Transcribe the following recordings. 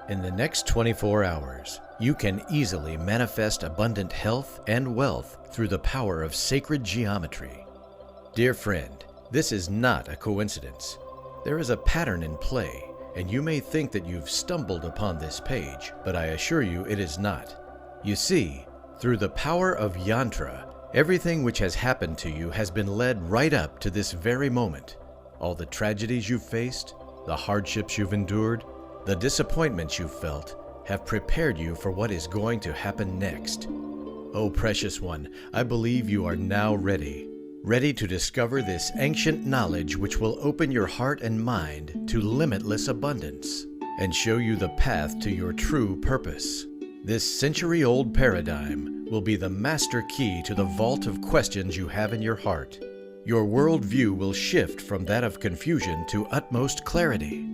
In the next 24 hours, you can easily manifest abundant health and wealth through the power of sacred geometry. Dear friend, this is not a coincidence. There is a pattern in play, and you may think that you've stumbled upon this page, but I assure you it is not. You see, through the power of Yantra, everything which has happened to you has been led right up to this very moment. All the tragedies you've faced, the hardships you've endured, the disappointments you've felt have prepared you for what is going to happen next. Oh, precious one, I believe you are now ready to discover this ancient knowledge which will open your heart and mind to limitless abundance and show you the path to your true purpose. This century-old paradigm will be the master key to the vault of questions you have in your heart. Your worldview will shift from that of confusion to utmost clarity.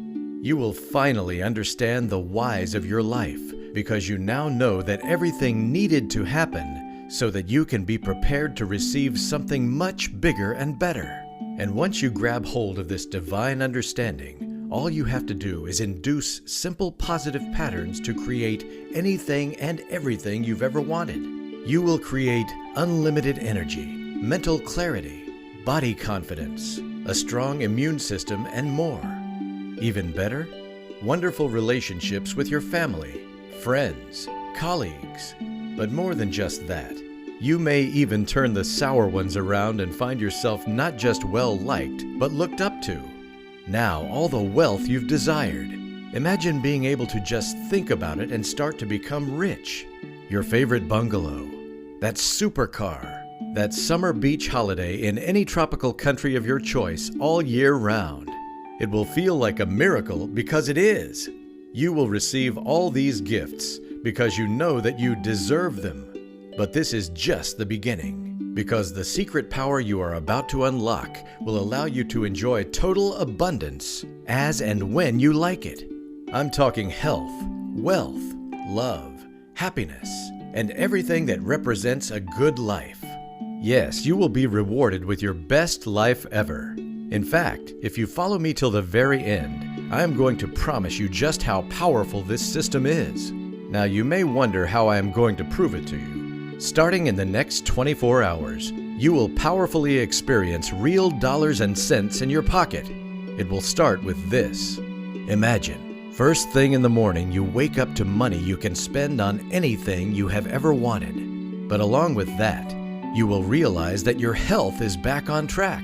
You will finally understand the whys of your life because you now know that everything needed to happen so that you can be prepared to receive something much bigger and better. And once you grab hold of this divine understanding, all you have to do is induce simple positive patterns to create anything and everything you've ever wanted. You will create unlimited energy, mental clarity, body confidence, a strong immune system, and more. Even better, wonderful relationships with your family, friends, colleagues. But more than just that, you may even turn the sour ones around and find yourself not just well-liked, but looked up to. Now, all the wealth you've desired. Imagine being able to just think about it and start to become rich. Your favorite bungalow, that supercar, that summer beach holiday in any tropical country of your choice all year round. It will feel like a miracle because it is. You will receive all these gifts because you know that you deserve them. But this is just the beginning, because the secret power you are about to unlock will allow you to enjoy total abundance as and when you like it. I'm talking health, wealth, love, happiness, and everything that represents a good life. Yes, you will be rewarded with your best life ever. In fact, if you follow me till the very end, I am going to promise you just how powerful this system is. Now, you may wonder how I am going to prove it to you. Starting in the next 24 hours, you will powerfully experience real dollars and cents in your pocket. It will start with this. Imagine, first thing in the morning, you wake up to money you can spend on anything you have ever wanted. But along with that, you will realize that your health is back on track.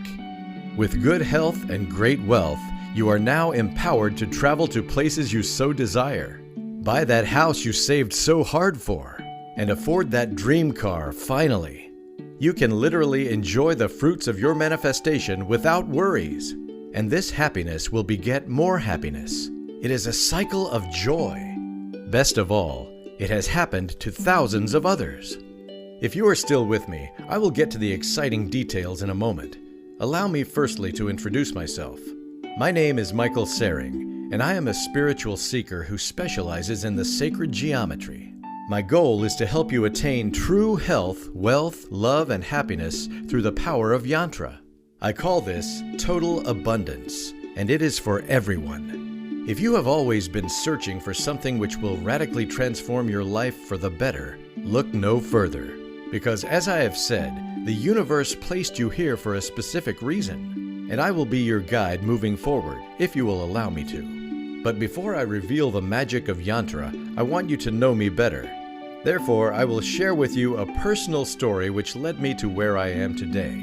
With good health and great wealth, you are now empowered to travel to places you so desire, buy that house you saved so hard for, and afford that dream car finally. You can literally enjoy the fruits of your manifestation without worries, and this happiness will beget more happiness. It is a cycle of joy. Best of all, it has happened to thousands of others. If you are still with me, I will get to the exciting details in a moment. Allow me firstly to introduce myself. My name is Michael Saring, and I am a spiritual seeker who specializes in the sacred geometry. My goal is to help you attain true health, wealth, love, and happiness through the power of Yantra. I call this total abundance, and it is for everyone. If you have always been searching for something which will radically transform your life for the better, look no further. Because as I have said, the universe placed you here for a specific reason, and I will be your guide moving forward, if you will allow me to. But before I reveal the magic of Yantra, I want you to know me better. Therefore, I will share with you a personal story which led me to where I am today.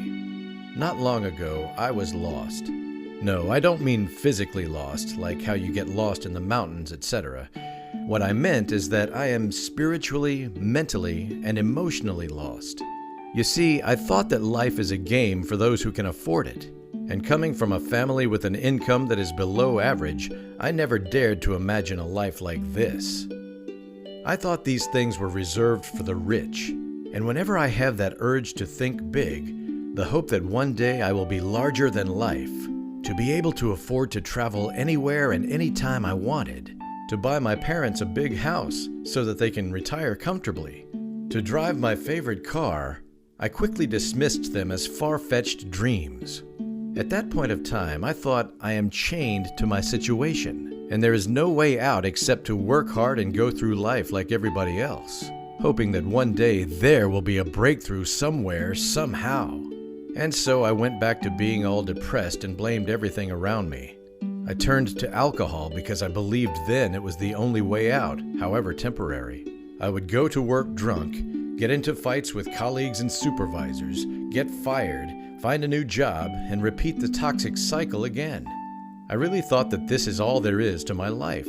Not long ago, I was lost. No, I don't mean physically lost, like how you get lost in the mountains, etc. What I meant is that I am spiritually, mentally, and emotionally lost. You see, I thought that life is a game for those who can afford it. And coming from a family with an income that is below average, I never dared to imagine a life like this. I thought these things were reserved for the rich. And whenever I have that urge to think big, the hope that one day I will be larger than life, to be able to afford to travel anywhere and anytime I wanted, to buy my parents a big house so that they can retire comfortably, to drive my favorite car, I quickly dismissed them as far-fetched dreams. At that point of time, I thought I am chained to my situation. and there is no way out except to work hard and go through life like everybody else, hoping that one day there will be a breakthrough somewhere, somehow. And so I went back to being all depressed and blamed everything around me. I turned to alcohol because I believed then it was the only way out, however temporary. I would go to work drunk, get into fights with colleagues and supervisors, get fired, find a new job, and repeat the toxic cycle again. I really thought that this is all there is to my life,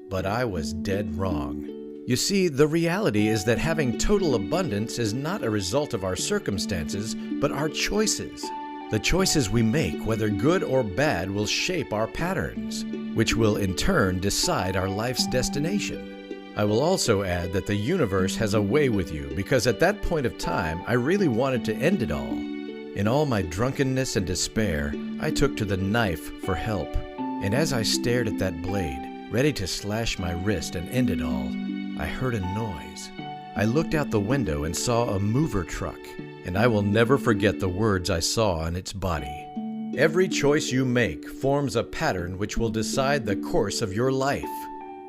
but I was dead wrong. You see, the reality is that having total abundance is not a result of our circumstances, but our choices. The choices we make, whether good or bad, will shape our patterns, which will in turn decide our life's destination. I will also add that the universe has a way with you, because at that point of time, I really wanted to end it all. In all my drunkenness and despair, I took to the knife for help. And as I stared at that blade, ready to slash my wrist and end it all, I heard a noise. I looked out the window and saw a mover truck, and I will never forget the words I saw on its body. Every choice you make forms a pattern which will decide the course of your life.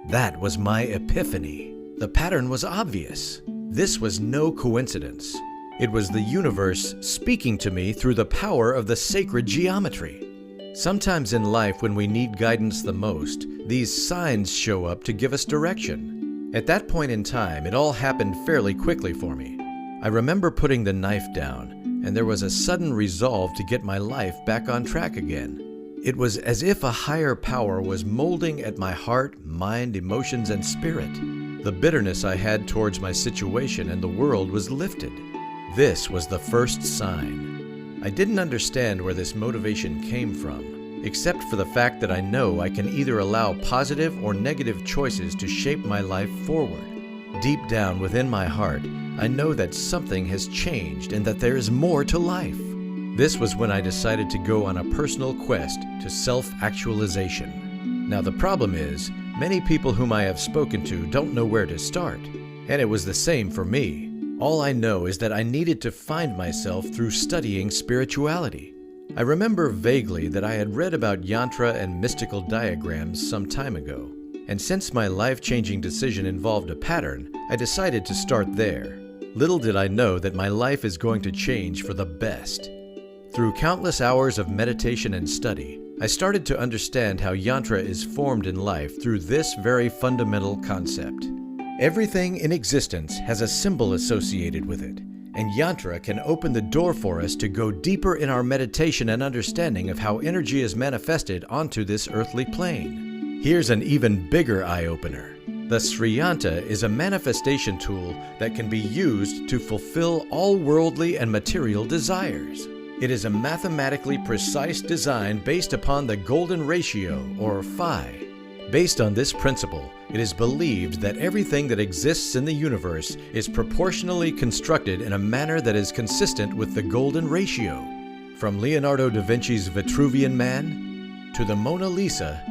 That was my epiphany. The pattern was obvious. This was no coincidence. It was the universe speaking to me through the power of the sacred geometry. Sometimes in life, when we need guidance the most, these signs show up to give us direction. At that point in time, it all happened fairly quickly for me. I remember putting the knife down, and there was a sudden resolve to get my life back on track again. It was as if a higher power was molding at my heart, mind, emotions, and spirit. The bitterness I had towards my situation and the world was lifted. This was the first sign. I didn't understand where this motivation came from, except for the fact that I know I can either allow positive or negative choices to shape my life forward. Deep down within my heart, I know that something has changed and that there is more to life. This was when I decided to go on a personal quest to self-actualization. Now the problem is, many people whom I have spoken to don't know where to start, and it was the same for me. All I know is that I needed to find myself through studying spirituality. I remember vaguely that I had read about yantra and mystical diagrams some time ago, and since my life-changing decision involved a pattern, I decided to start there. Little did I know that my life is going to change for the best. Through countless hours of meditation and study, I started to understand how yantra is formed in life through this very fundamental concept. Everything in existence has a symbol associated with it, and yantra can open the door for us to go deeper in our meditation and understanding of how energy is manifested onto this earthly plane. Here's an even bigger eye-opener. The Sri Yantra is a manifestation tool that can be used to fulfill all worldly and material desires. It is a mathematically precise design based upon the golden ratio, or phi. Based on this principle, it is believed that everything that exists in the universe is proportionally constructed in a manner that is consistent with the golden ratio. From Leonardo da Vinci's Vitruvian Man to the Mona Lisa,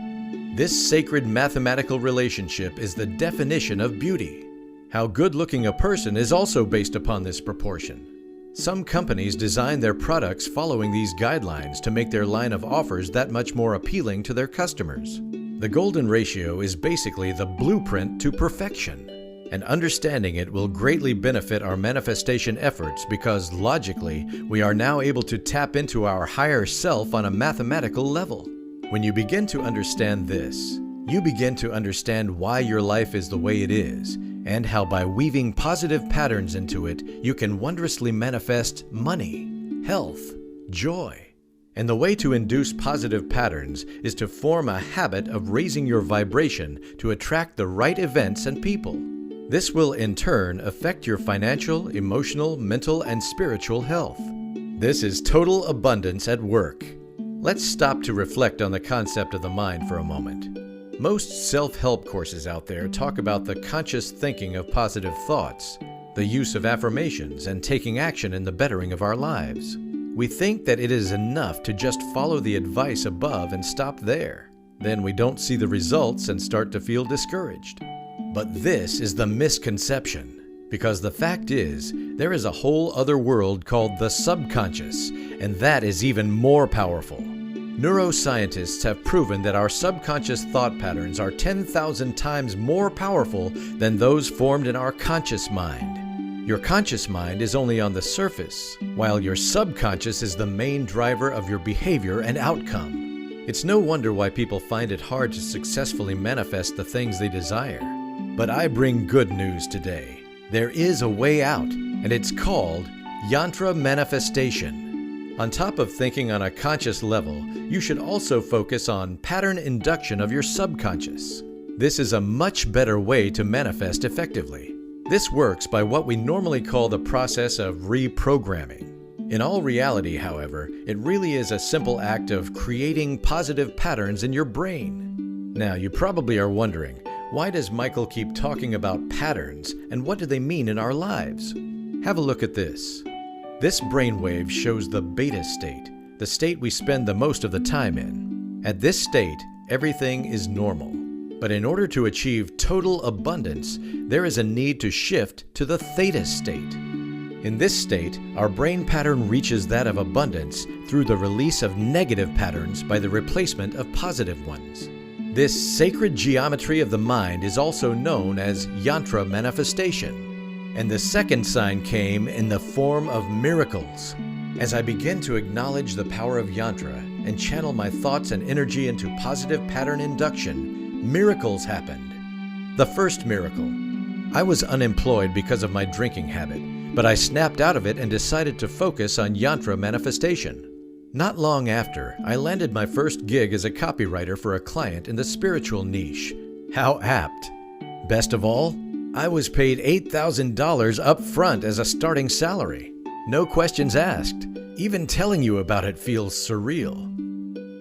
this sacred mathematical relationship is the definition of beauty. How good-looking a person is also based upon this proportion. Some companies design their products following these guidelines to make their line of offers that much more appealing to their customers. The golden ratio is basically the blueprint to perfection, and understanding it will greatly benefit our manifestation efforts because, logically, we are now able to tap into our higher self on a mathematical level. When you begin to understand this, you begin to understand why your life is the way it is, and how by weaving positive patterns into it, you can wondrously manifest money, health, joy. And the way to induce positive patterns is to form a habit of raising your vibration to attract the right events and people. This will in turn affect your financial, emotional, mental, and spiritual health. This is total abundance at work. Let's stop to reflect on the concept of the mind for a moment. Most self-help courses out there talk about the conscious thinking of positive thoughts, the use of affirmations, and taking action in the bettering of our lives. We think that it is enough to just follow the advice above and stop there. Then we don't see the results and start to feel discouraged. But this is the misconception, because the fact is, there is a whole other world called the subconscious, and that is even more powerful. Neuroscientists have proven that our subconscious thought patterns are 10,000 times more powerful than those formed in our conscious mind. Your conscious mind is only on the surface, while your subconscious is the main driver of your behavior and outcome. It's no wonder why people find it hard to successfully manifest the things they desire. But I bring good news today. There is a way out, and it's called Yantra Manifestation. On top of thinking on a conscious level, you should also focus on pattern induction of your subconscious. This is a much better way to manifest effectively. This works by what we normally call the process of reprogramming. In all reality, however, it really is a simple act of creating positive patterns in your brain. Now, you probably are wondering, why does Michael keep talking about patterns, and what do they mean in our lives? Have a look at this. This brainwave shows the beta state, the state we spend the most of the time in. At this state, everything is normal. But in order to achieve total abundance, there is a need to shift to the theta state. In this state, our brain pattern reaches that of abundance through the release of negative patterns by the replacement of positive ones. This sacred geometry of the mind is also known as Yantra Manifestation. And the second sign came in the form of miracles. As I begin to acknowledge the power of Yantra and channel my thoughts and energy into positive pattern induction, miracles happened. The first miracle. I was unemployed because of my drinking habit, but I snapped out of it and decided to focus on Yantra Manifestation. Not long after, I landed my first gig as a copywriter for a client in the spiritual niche. How apt! Best of all, I was paid $8,000 up front as a starting salary. No questions asked. Even telling you about it feels surreal.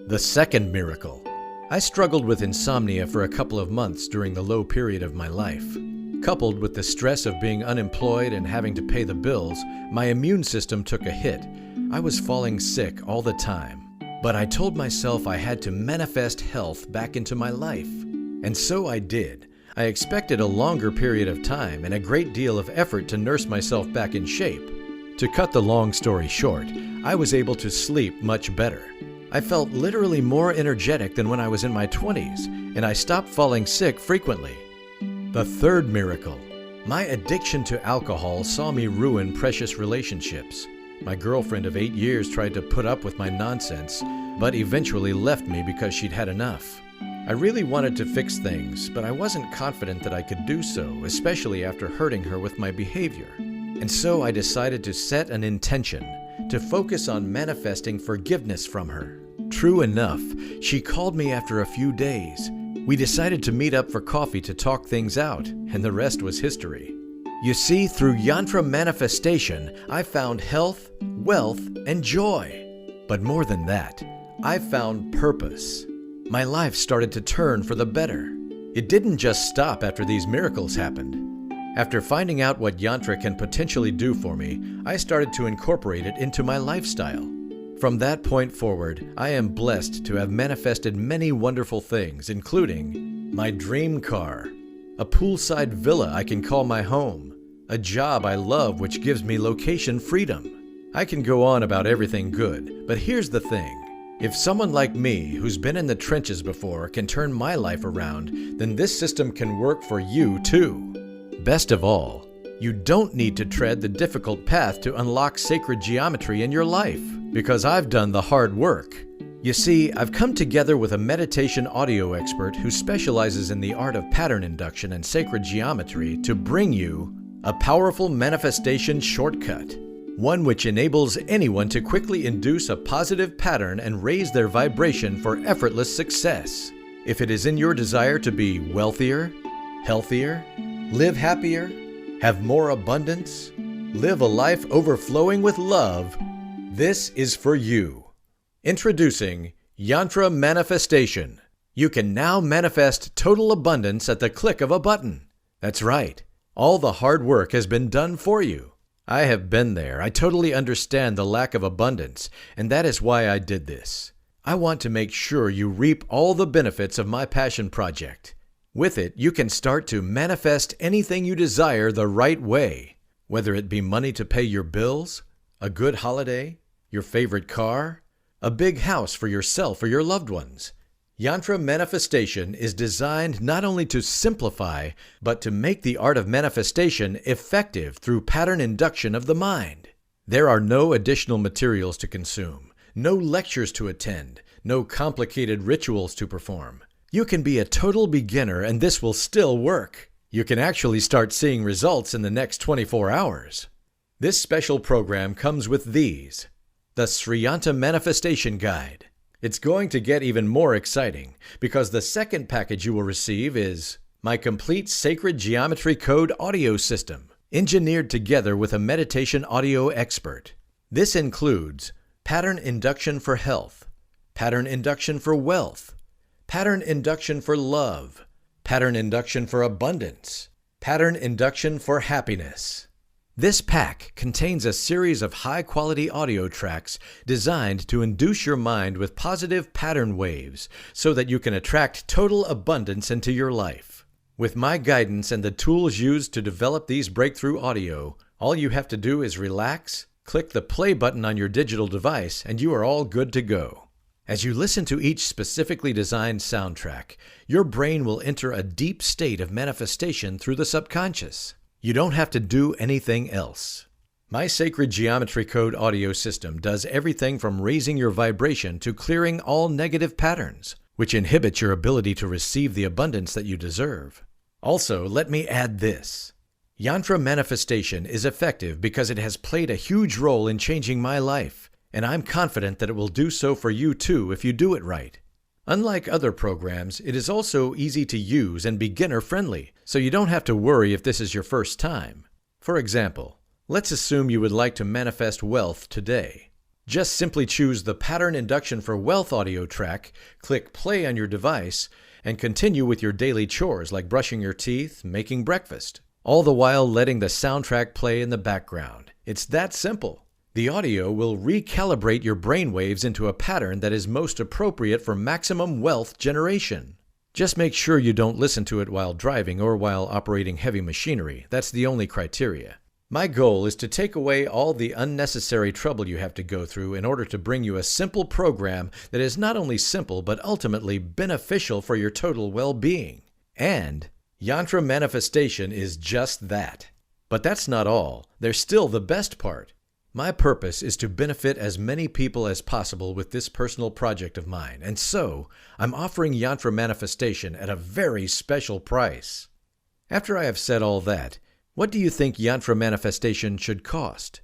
The second miracle. I struggled with insomnia for a couple of months during the low period of my life. Coupled with the stress of being unemployed and having to pay the bills, my immune system took a hit. I was falling sick all the time. But I told myself I had to manifest health back into my life. And so I did. I expected a longer period of time and a great deal of effort to nurse myself back in shape. To cut the long story short, I was able to sleep much better. I felt literally more energetic than when I was in my 20s, and I stopped falling sick frequently. The third miracle. My addiction to alcohol saw me ruin precious relationships. My girlfriend of 8 years tried to put up with my nonsense, but eventually left me because she'd had enough. I really wanted to fix things, but I wasn't confident that I could do so, especially after hurting her with my behavior. And so I decided to set an intention to focus on manifesting forgiveness from her. True enough, she called me after a few days. We decided to meet up for coffee to talk things out, and the rest was history. You see, through Yantra Manifestation, I found health, wealth, and joy. But more than that, I found purpose. My life started to turn for the better. It didn't just stop after these miracles happened. After finding out what Yantra can potentially do for me, I started to incorporate it into my lifestyle. From that point forward, I am blessed to have manifested many wonderful things, including my dream car, a poolside villa I can call my home, a job I love which gives me location freedom. I can go on about everything good, but here's the thing. If someone like me, who's been in the trenches before, can turn my life around, then this system can work for you too. Best of all, you don't need to tread the difficult path to unlock sacred geometry in your life, because I've done the hard work. You see, I've come together with a meditation audio expert who specializes in the art of pattern induction and sacred geometry to bring you a powerful manifestation shortcut. One which enables anyone to quickly induce a positive pattern and raise their vibration for effortless success. If it is in your desire to be wealthier, healthier, live happier, have more abundance, live a life overflowing with love, this is for you. Introducing Yantra Manifestation. You can now manifest total abundance at the click of a button. That's right. All the hard work has been done for you. I have been there. I totally understand the lack of abundance, and that is why I did this. I want to make sure you reap all the benefits of my passion project. With it, you can start to manifest anything you desire the right way, whether it be money to pay your bills, a good holiday, your favorite car, a big house for yourself or your loved ones. Yantra Manifestation is designed not only to simplify, but to make the art of manifestation effective through pattern induction of the mind. There are no additional materials to consume, no lectures to attend, no complicated rituals to perform. You can be a total beginner and this will still work. You can actually start seeing results in the next 24 hours. This special program comes with these: the Yantra Manifestation Guide. It's going to get even more exciting because the second package you will receive is my complete Sacred Geometry Code audio system, engineered together with a meditation audio expert. This includes pattern induction for health, pattern induction for wealth, pattern induction for love, pattern induction for abundance, pattern induction for happiness. This pack contains a series of high-quality audio tracks designed to induce your mind with positive pattern waves so that you can attract total abundance into your life. With my guidance and the tools used to develop these breakthrough audio, all you have to do is relax, click the play button on your digital device, and you are all good to go. As you listen to each specifically designed soundtrack, your brain will enter a deep state of manifestation through the subconscious. You don't have to do anything else. My Sacred Geometry Code audio system does everything from raising your vibration to clearing all negative patterns, which inhibit your ability to receive the abundance that you deserve. Also, let me add this. Yantra Manifestation is effective because it has played a huge role in changing my life, and I'm confident that it will do so for you too if you do it right. Unlike other programs, it is also easy to use and beginner-friendly, so you don't have to worry if this is your first time. For example, let's assume you would like to manifest wealth today. Just simply choose the Pattern Induction for Wealth audio track, click play on your device, and continue with your daily chores like brushing your teeth, making breakfast, all the while letting the soundtrack play in the background. It's that simple. The audio will recalibrate your brainwaves into a pattern that is most appropriate for maximum wealth generation. Just make sure you don't listen to it while driving or while operating heavy machinery. That's the only criteria. My goal is to take away all the unnecessary trouble you have to go through in order to bring you a simple program that is not only simple but ultimately beneficial for your total well-being. And Yantra Manifestation is just that. But that's not all. There's still the best part. My purpose is to benefit as many people as possible with this personal project of mine, and so I'm offering Yantra Manifestation at a very special price. After I have said all that, what do you think Yantra Manifestation should cost?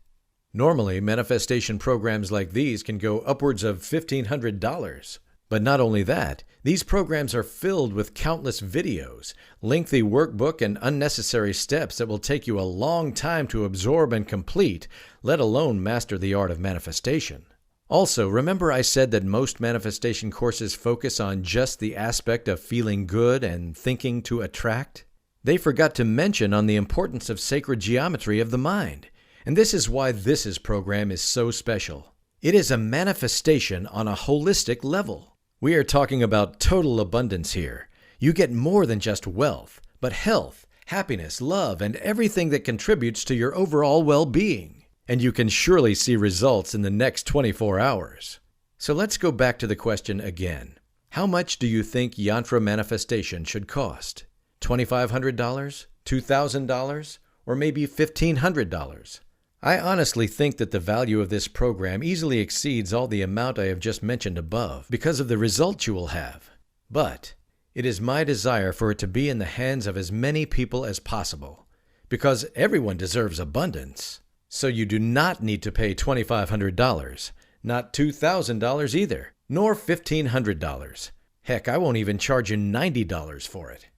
Normally, manifestation programs like these can go upwards of $1,500. But not only that, these programs are filled with countless videos, lengthy workbook, and unnecessary steps that will take you a long time to absorb and complete, let alone master the art of manifestation. Also, remember I said that most manifestation courses focus on just the aspect of feeling good and thinking to attract? They forgot to mention on the importance of sacred geometry of the mind, and this is why this program is so special. It is a manifestation on a holistic level. We are talking about total abundance here. You get more than just wealth, but health, happiness, love, and everything that contributes to your overall well-being. And you can surely see results in the next 24 hours. So let's go back to the question again. How much do you think Yantra Manifestation should cost? $2,500? $2,000? Or maybe $1,500? I honestly think that the value of this program easily exceeds all the amount I have just mentioned above because of the results you will have. But it is my desire for it to be in the hands of as many people as possible, because everyone deserves abundance. So you do not need to pay $2,500, not $2,000 either, nor $1,500. Heck, I won't even charge you $90 for it.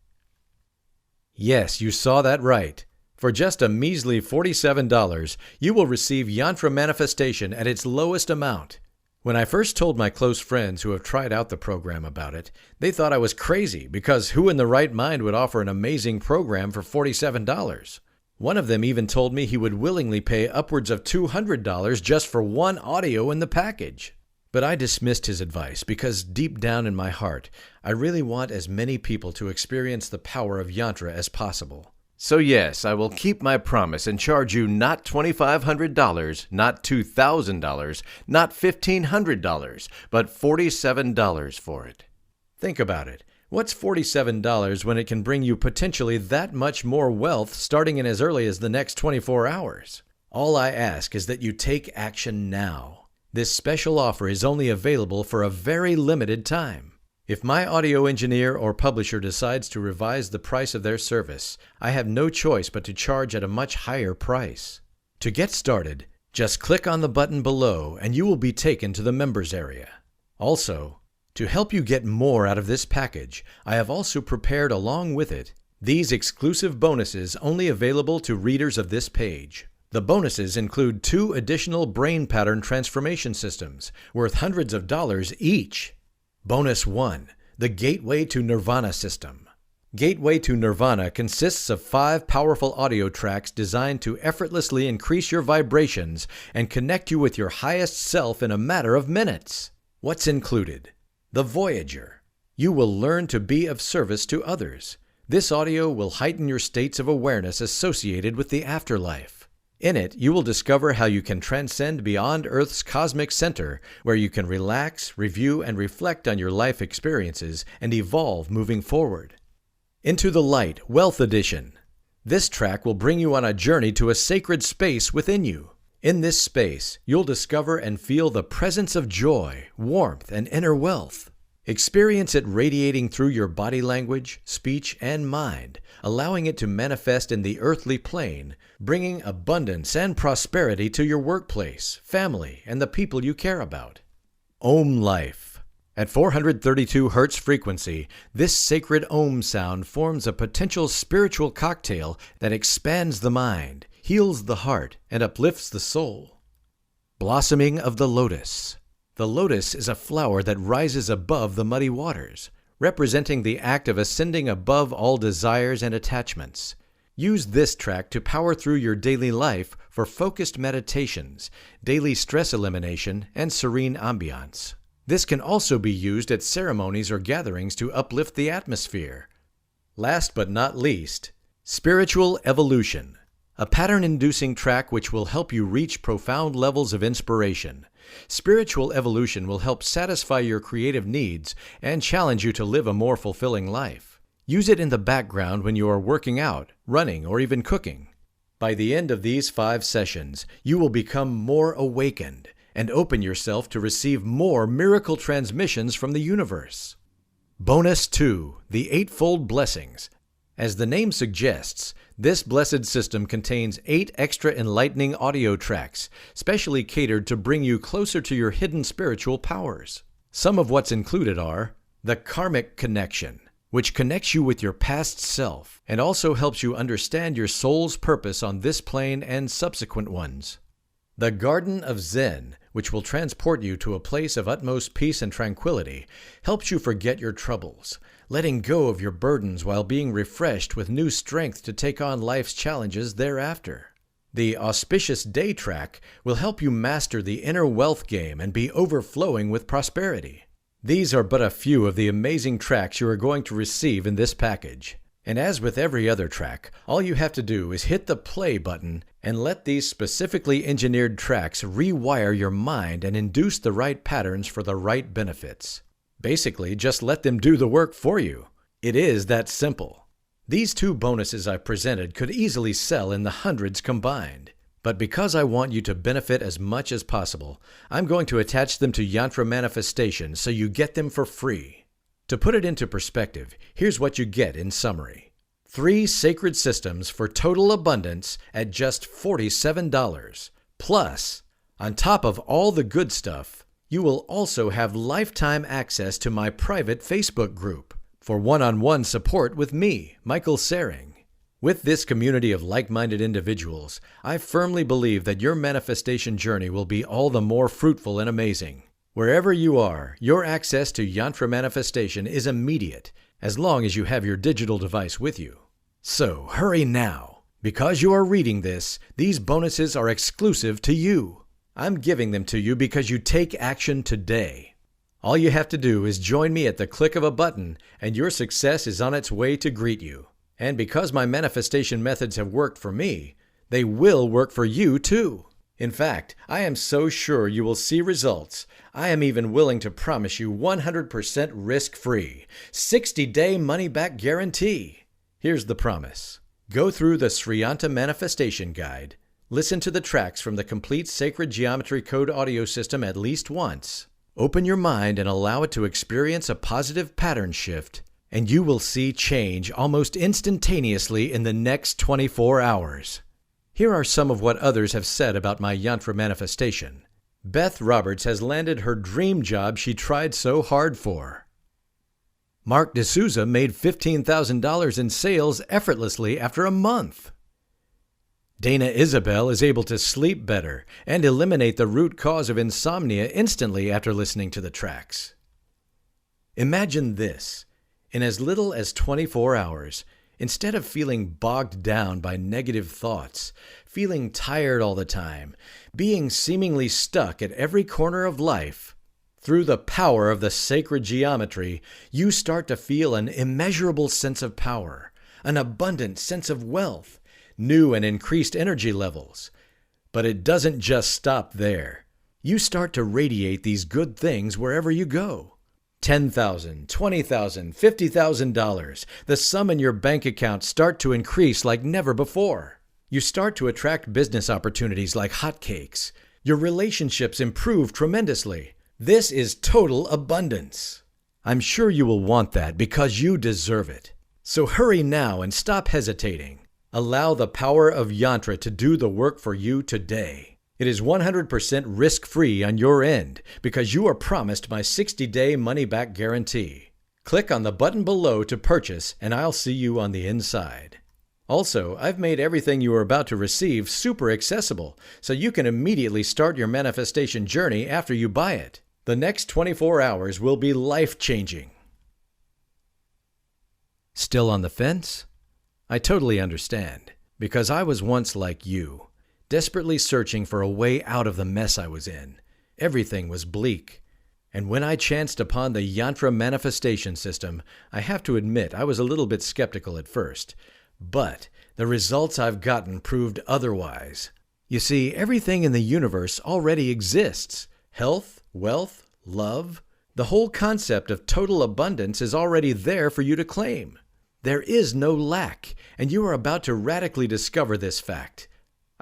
Yes, you saw that right. For just a measly $47, you will receive Yantra Manifestation at its lowest amount. When I first told my close friends who have tried out the program about it, they thought I was crazy because who in the right mind would offer an amazing program for $47? One of them even told me he would willingly pay upwards of $200 just for one audio in the package. But I dismissed his advice because deep down in my heart, I really want as many people to experience the power of Yantra as possible. So yes, I will keep my promise and charge you not $2,500, not $2,000, not $1,500, but $47 for it. Think about it. What's $47 when it can bring you potentially that much more wealth starting in as early as the next 24 hours? All I ask is that you take action now. This special offer is only available for a very limited time. If my audio engineer or publisher decides to revise the price of their service, I have no choice but to charge at a much higher price. To get started, just click on the button below and you will be taken to the members area. Also, to help you get more out of this package, I have also prepared along with it these exclusive bonuses only available to readers of this page. The bonuses include 2 additional brain pattern transformation systems worth hundreds of dollars each. Bonus 1, the Gateway to Nirvana system. Gateway to Nirvana consists of 5 powerful audio tracks designed to effortlessly increase your vibrations and connect you with your highest self in a matter of minutes. What's included? The Voyager. You will learn to be of service to others. This audio will heighten your states of awareness associated with the afterlife. In it, you will discover how you can transcend beyond Earth's cosmic center, where you can relax, review, and reflect on your life experiences and evolve moving forward. Into the Light, Wealth Edition. This track will bring you on a journey to a sacred space within you. In this space, you'll discover and feel the presence of joy, warmth, and inner wealth. Experience it radiating through your body language, speech, and mind, allowing it to manifest in the earthly plane, bringing abundance and prosperity to your workplace, family, and the people you care about. Om Life. At 432 Hz frequency, this sacred Om sound forms a potential spiritual cocktail that expands the mind, heals the heart, and uplifts the soul. Blossoming of the Lotus. The lotus is a flower that rises above the muddy waters, representing the act of ascending above all desires and attachments. Use this track to power through your daily life for focused meditations, daily stress elimination, and serene ambiance. This can also be used at ceremonies or gatherings to uplift the atmosphere. Last but not least, Spiritual Evolution, a pattern-inducing track which will help you reach profound levels of inspiration. Spiritual evolution will help satisfy your creative needs and challenge you to live a more fulfilling life. Use it in the background when you are working out, running, or even cooking. By the end of these 5 sessions, you will become more awakened and open yourself to receive more miracle transmissions from the universe. Bonus 2, the Eightfold Blessings. As the name suggests, this blessed system contains 8 extra enlightening audio tracks, specially catered to bring you closer to your hidden spiritual powers. Some of what's included are the Karmic Connection, which connects you with your past self and also helps you understand your soul's purpose on this plane and subsequent ones. The Garden of Zen, which will transport you to a place of utmost peace and tranquility, helps you forget your troubles, letting go of your burdens while being refreshed with new strength to take on life's challenges thereafter. The Auspicious Day track will help you master the inner wealth game and be overflowing with prosperity. These are but a few of the amazing tracks you are going to receive in this package. And as with every other track, all you have to do is hit the play button and let these specifically engineered tracks rewire your mind and induce the right patterns for the right benefits. Basically, just let them do the work for you. It is that simple. These 2 bonuses I've presented could easily sell in the hundreds combined. But because I want you to benefit as much as possible, I'm going to attach them to Yantra Manifestation so you get them for free. To put it into perspective, here's what you get in summary. 3 sacred systems for total abundance at just $47. Plus, on top of all the good stuff, you will also have lifetime access to my private Facebook group for one-on-one support with me, Michael Saring. With this community of like-minded individuals, I firmly believe that your manifestation journey will be all the more fruitful and amazing. Wherever you are, your access to Yantra Manifestation is immediate, as long as you have your digital device with you. So hurry now. Because you are reading this, these bonuses are exclusive to you. I'm giving them to you because you take action today. All you have to do is join me at the click of a button, and your success is on its way to greet you. And because my manifestation methods have worked for me, they will work for you too. In fact, I am so sure you will see results, I am even willing to promise you 100% risk-free, 60-day money-back guarantee. Here's the promise. Go through the Yantra Manifestation Guide. Listen to the tracks from the complete Sacred Geometry Code audio system at least once. Open your mind and allow it to experience a positive pattern shift, and you will see change almost instantaneously in the next 24 hours. Here are some of what others have said about my Yantra Manifestation. Beth Roberts has landed her dream job she tried so hard for. Mark D'Souza made $15,000 in sales effortlessly after a month. Dana Isabel is able to sleep better and eliminate the root cause of insomnia instantly after listening to the tracks. Imagine this. In as little as 24 hours, instead of feeling bogged down by negative thoughts, feeling tired all the time, being seemingly stuck at every corner of life, through the power of the sacred geometry, you start to feel an immeasurable sense of power, an abundant sense of wealth, new and increased energy levels. But it doesn't just stop there. You start to radiate these good things wherever you go. $10,000, $20,000, $50,000. The sum in your bank account start to increase like never before. You start to attract business opportunities like hotcakes. Your relationships improve tremendously. This is total abundance. I'm sure you will want that because you deserve it. So hurry now and stop hesitating. Allow the power of Yantra to do the work for you today. It is 100% risk-free on your end because you are promised my 60-day money-back guarantee. Click on the button below to purchase, and I'll see you on the inside. Also, I've made everything you are about to receive super accessible, so you can immediately start your manifestation journey after you buy it. The next 24 hours will be life-changing. Still on the fence? I totally understand, because I was once like you. Desperately searching for a way out of the mess I was in. Everything was bleak. And when I chanced upon the Yantra Manifestation system, I have to admit I was a little bit skeptical at first. But the results I've gotten proved otherwise. You see, everything in the universe already exists. Health, wealth, love. The whole concept of total abundance is already there for you to claim. There is no lack, and you are about to radically discover this fact.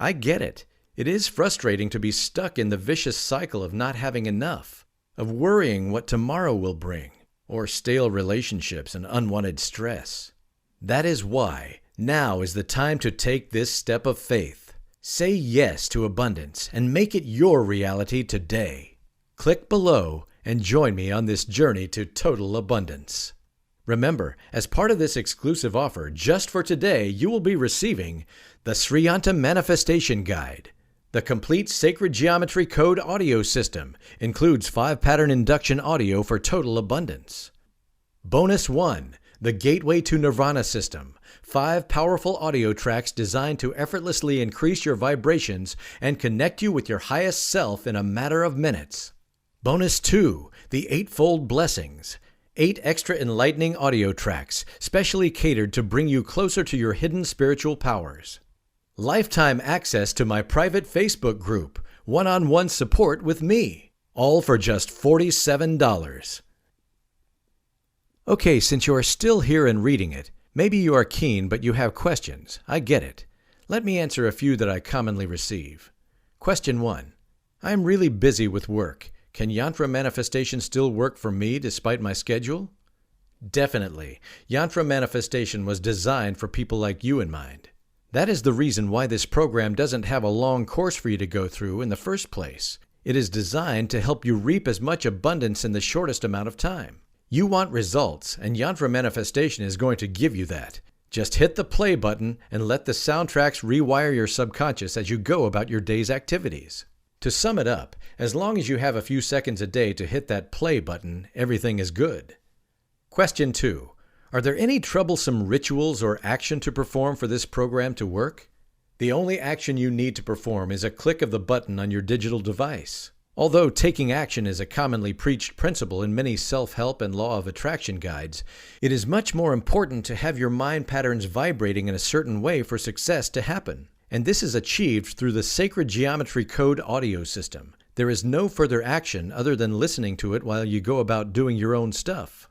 I get it. It is frustrating to be stuck in the vicious cycle of not having enough, of worrying what tomorrow will bring, or stale relationships and unwanted stress. That is why now is the time to take this step of faith. Say yes to abundance and make it your reality today. Click below and join me on this journey to total abundance. Remember, as part of this exclusive offer, just for today, you will be receiving the Yantra Manifestation Guide. The complete Sacred Geometry Code audio system includes 5 pattern-induction audio for total abundance. Bonus 1, the Gateway to Nirvana system. 5 powerful audio tracks designed to effortlessly increase your vibrations and connect you with your highest self in a matter of minutes. Bonus 2, the Eightfold Blessings. 8 extra enlightening audio tracks, specially catered to bring you closer to your hidden spiritual powers. Lifetime access to my private Facebook group, one-on-one support with me, all for just $47. Okay, since you are still here and reading it, maybe you are keen but you have questions. I get it. Let me answer a few that I commonly receive. Question 1. I am really busy with work. Can Yantra Manifestation still work for me despite my schedule? Definitely. Yantra Manifestation was designed for people like you in mind. That is the reason why this program doesn't have a long course for you to go through in the first place. It is designed to help you reap as much abundance in the shortest amount of time. You want results, and Yantra Manifestation is going to give you that. Just hit the play button and let the soundtracks rewire your subconscious as you go about your day's activities. To sum it up, as long as you have a few seconds a day to hit that play button, everything is good. Question 2. Are there any troublesome rituals or action to perform for this program to work? The only action you need to perform is a click of the button on your digital device. Although taking action is a commonly preached principle in many self-help and law of attraction guides, it is much more important to have your mind patterns vibrating in a certain way for success to happen. And this is achieved through the Sacred Geometry Code audio system. There is no further action other than listening to it while you go about doing your own stuff.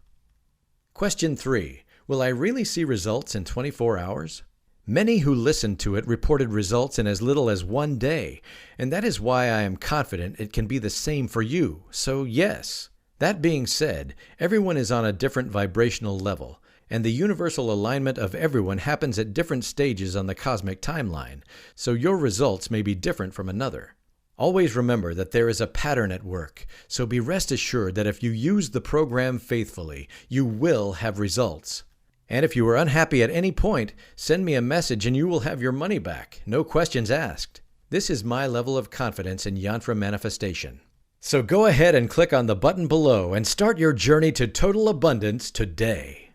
Question 3. Will I really see results in 24 hours? Many who listened to it reported results in as little as 1 day, and that is why I am confident it can be the same for you, so yes. That being said, everyone is on a different vibrational level, and the universal alignment of everyone happens at different stages on the cosmic timeline, so your results may be different from another. Always remember that there is a pattern at work, so be rest assured that if you use the program faithfully, you will have results. And if you are unhappy at any point, send me a message and you will have your money back. No questions asked. This is my level of confidence in Yantra Manifestation. So go ahead and click on the button below and start your journey to total abundance today.